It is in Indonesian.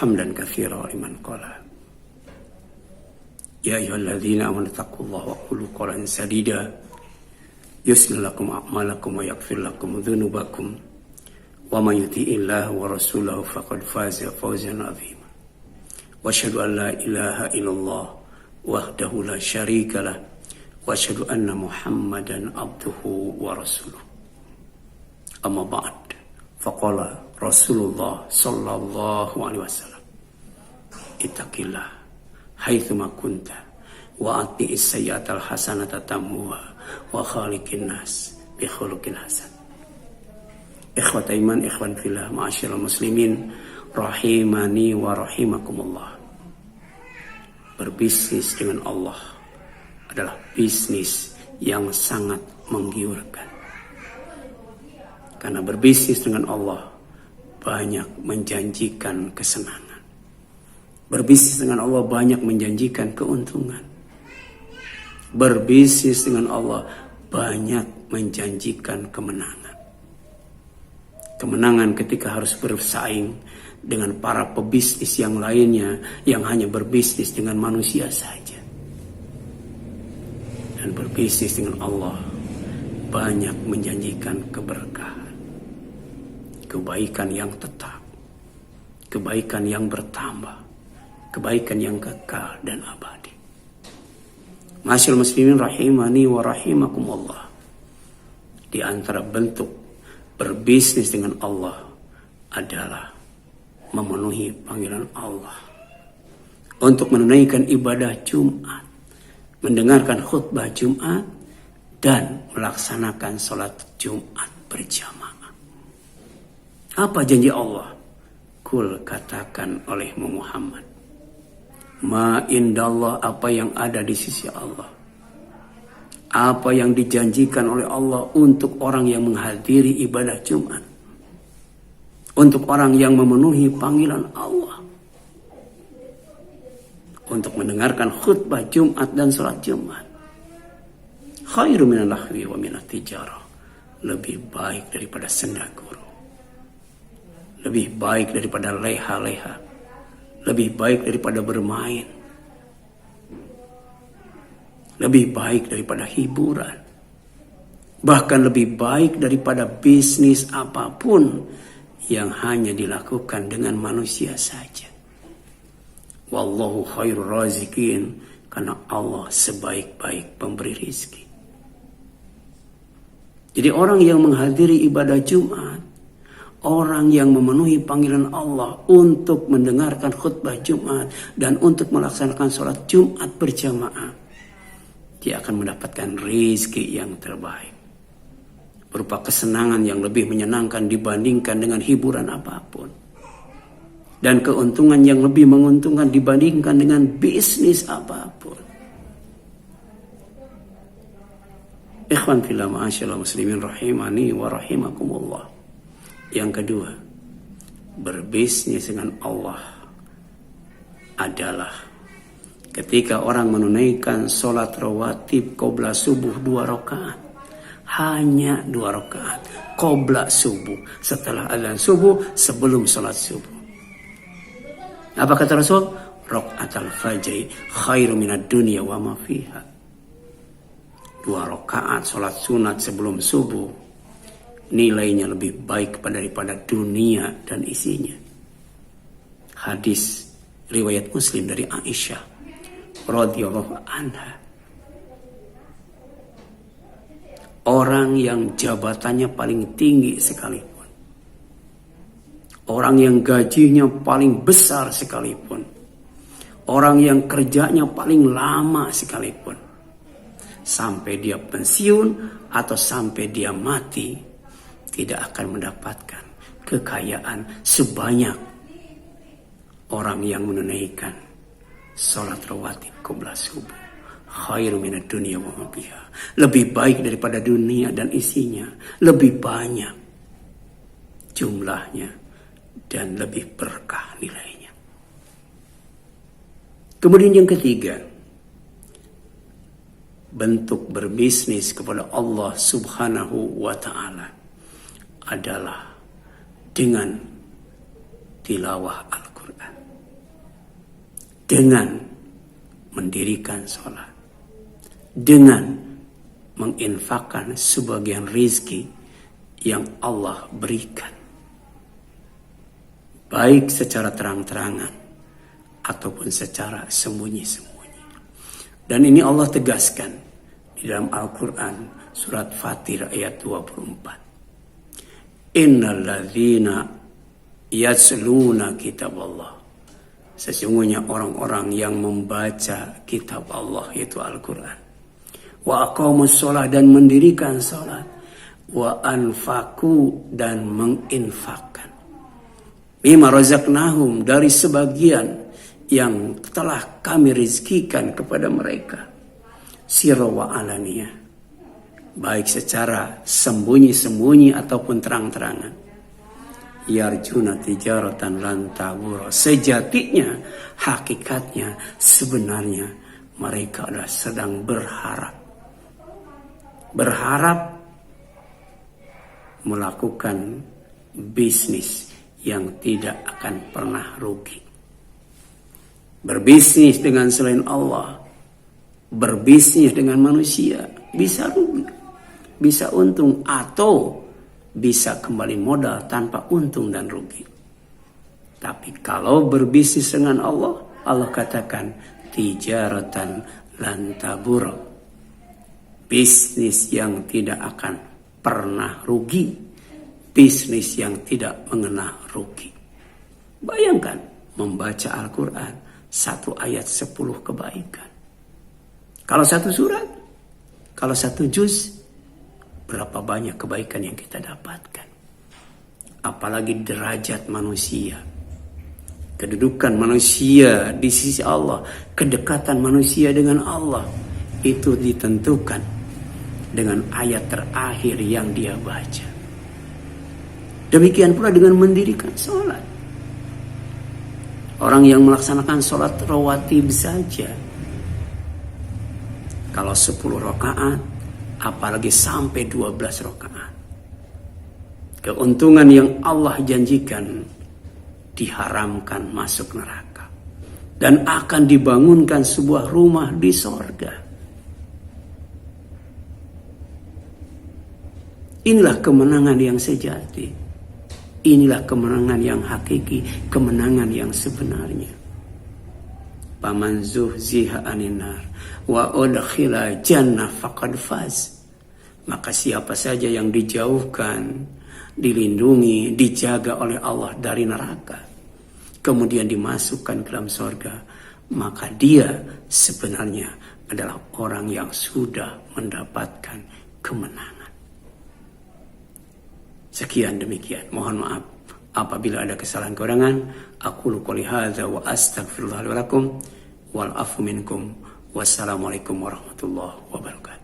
hamdan katsiran liman qala. Ya ayyuhalladzina amanu taqullaha wa qulu qawlan sadida yuslih lakum a'malakum wa yaghfir lakum dzunubakum wa may yuti'illaha wa rasulahu faqad faza fawzan 'azima. Wa asyhadu an la ilaha illallah wahdahu la syarika lah wa asyhadu anna Muhammadan abduhu wa rasuluh. Amma ba'd. Faqala Rasulullah sallallahu alaihi wasallam, ittaqillah haitsuma kunta wa ati'is sayyi'atal hasanata tamhuha wa khaliqin nas bi khuluqin hasan. Ikhwat iman, ikhwan fillah, ma'asyiral muslimin rahimani wa rahimakumullah. Berbisnis dengan Allah adalah bisnis yang sangat menggiurkan. Karena berbisnis dengan Allah banyak menjanjikan kesenangan. Berbisnis dengan Allah banyak menjanjikan keuntungan. Berbisnis dengan Allah banyak menjanjikan kemenangan. Kemenangan ketika harus bersaing dengan para pebisnis yang lainnya yang hanya berbisnis dengan manusia saja. Dan berbisnis dengan Allah banyak menjanjikan keberkahan. Kebaikan yang tetap, kebaikan yang bertambah, kebaikan yang kekal dan abadi. Ma'asyiral muslimin rahimani wa rahimakumullah. Di antara bentuk berbisnis dengan Allah adalah memenuhi panggilan Allah untuk menunaikan ibadah Jumat, mendengarkan khutbah Jumat, dan melaksanakan sholat Jumat berjamaah. Apa janji Allah? Kul, katakan oleh Muhammad, ma indallah, apa yang ada di sisi Allah, apa yang dijanjikan oleh Allah untuk orang yang menghadiri ibadah Jumat, untuk orang yang memenuhi panggilan Allah, untuk mendengarkan khutbah Jumat dan sholat Jumat. Khairu minal lahwi wa minat tijarah, lebih baik daripada senda guru, lebih baik daripada leha-leha, lebih baik daripada bermain, lebih baik daripada hiburan, bahkan lebih baik daripada bisnis apapun yang hanya dilakukan dengan manusia saja. Wallahu khairur razikin, karena Allah sebaik-baik pemberi rizki. Jadi orang yang menghadiri ibadah Jumat, orang yang memenuhi panggilan Allah untuk mendengarkan khutbah Jumat dan untuk melaksanakan sholat Jumat berjamaah, dia akan mendapatkan rezeki yang terbaik, berupa kesenangan yang lebih menyenangkan dibandingkan dengan hiburan apapun, dan keuntungan yang lebih menguntungkan dibandingkan dengan bisnis apapun. Ikhwan fillah, ma'asyiral muslimin rahimani wa rahimakumullah. Yang kedua, berbisnis dengan Allah adalah ketika orang menunaikan sholat rawatib qobla subuh 2 rakaat. Hanya 2 rakaat. Qobla subuh. Setelah azan subuh, sebelum sholat subuh. Apa kata Rasul? Rakaatul fajri khairu minad dunya wa ma fiha. 2 rakaat sholat sunat sebelum subuh, nilainya lebih baik daripada dunia dan isinya. Hadis riwayat Muslim dari Aisyah radhiyallahu anha. Orang yang jabatannya paling tinggi sekalipun, orang yang gajinya paling besar sekalipun, orang yang kerjanya paling lama sekalipun, sampai dia pensiun atau sampai dia mati, tidak akan mendapatkan kekayaan sebanyak orang yang menunaikan sholat rawatib qobla subuh. Khairu minad dunya wa ma fiha. Lebih baik daripada dunia dan isinya, lebih banyak jumlahnya dan lebih berkah nilainya. Kemudian yang ketiga, bentuk berbisnis kepada Allah Subhanahu wa ta'ala adalah dengan tilawah Al-Quran. dengan mendirikan sholat, dengan menginfakkan sebagian rizki yang Allah berikan, baik secara terang-terangan ataupun secara sembunyi-sembunyi. Dan ini Allah tegaskan di dalam Al-Quran surat Fatir ayat 24. Innal ladzina yatluna kitab Allah. Sesungguhnya orang-orang yang membaca kitab Allah, yaitu Al-Quran. Wa aqamus sholat, dan mendirikan sholat. Wa anfaku, dan menginfakkan. Mimma razaqnahum, dari sebagian yang telah kami rizkikan kepada mereka. Sirra wa alaniyah, baik secara sembunyi-sembunyi ataupun terang-terangan. Yarjuna tijaratan lan tabura, sejatinya, hakikatnya, sebenarnya mereka adalah sedang berharap melakukan bisnis yang tidak akan pernah rugi. Berbisnis dengan selain Allah, berbisnis dengan manusia, bisa rugi, bisa untung, atau bisa kembali modal tanpa untung dan rugi. Tapi kalau berbisnis dengan Allah, Allah katakan tijaratan lan tabura, bisnis yang tidak akan pernah rugi, bisnis yang tidak mengenal rugi. Bayangkan membaca Al-Quran, 1 ayat 10 kebaikan. Kalau 1 surat, kalau 1 juz, berapa banyak kebaikan yang kita dapatkan. Apalagi derajat manusia, kedudukan manusia di sisi Allah, kedekatan manusia dengan Allah, itu ditentukan dengan ayat terakhir yang dia baca. Demikian pula dengan mendirikan sholat. Orang yang melaksanakan sholat rawatib saja, kalau 10 rakaat, apalagi sampai 12 rakaat, keuntungan yang Allah janjikan, diharamkan masuk neraka, dan akan dibangunkan sebuah rumah di sorga. Inilah kemenangan yang sejati, inilah kemenangan yang hakiki, kemenangan yang sebenarnya. Faman zuhziha 'anil nar wa udkhila jannah faqad faz. Maka siapa saja yang dijauhkan, dilindungi, dijaga oleh Allah dari neraka, kemudian dimasukkan ke dalam surga, maka dia sebenarnya adalah orang yang sudah mendapatkan kemenangan. Sekian demikian. Mohon maaf apabila ada kesalahan kekurangan. Aqulu qouli hadza wa astaghfirullah li wa lakum wal afu minkum. Wassalamualaikum warahmatullahi wabarakatuh.